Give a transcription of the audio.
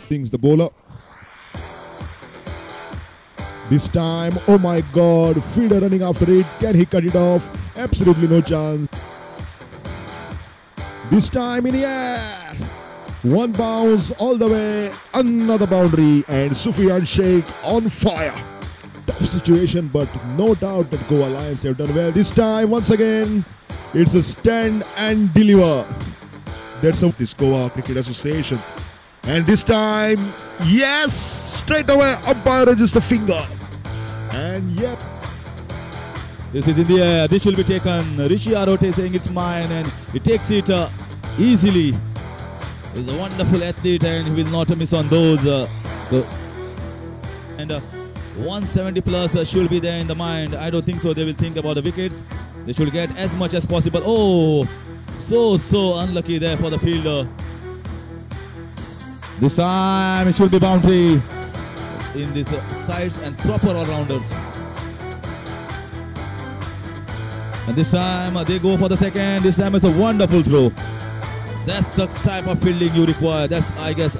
Things the bowler. This time, oh my god, fielder running after it. Can he cut it off? Absolutely no chance. This time in the air. One bounce all the way, another boundary, and Sufyan Sheikh on fire. Tough situation, but no doubt that Goa Lions have done well. This time, once again, it's a stand and deliver. That's how this Goa Cricket Association. And this time, yes, straight away, umpire raises the finger. And yep. This is in the air. This will be taken. Rishi Arote saying it's mine, and he takes it easily. He's a wonderful athlete, and he will not miss on those. 170 plus should be there in the mind. I don't think so. They will think about the wickets. They should get as much as possible. Oh, so unlucky there for the fielder. This time it should be boundary in these sides and proper all-rounders. And this time they go for the second. This time it's a wonderful throw. That's the type of fielding you require. That's, I guess,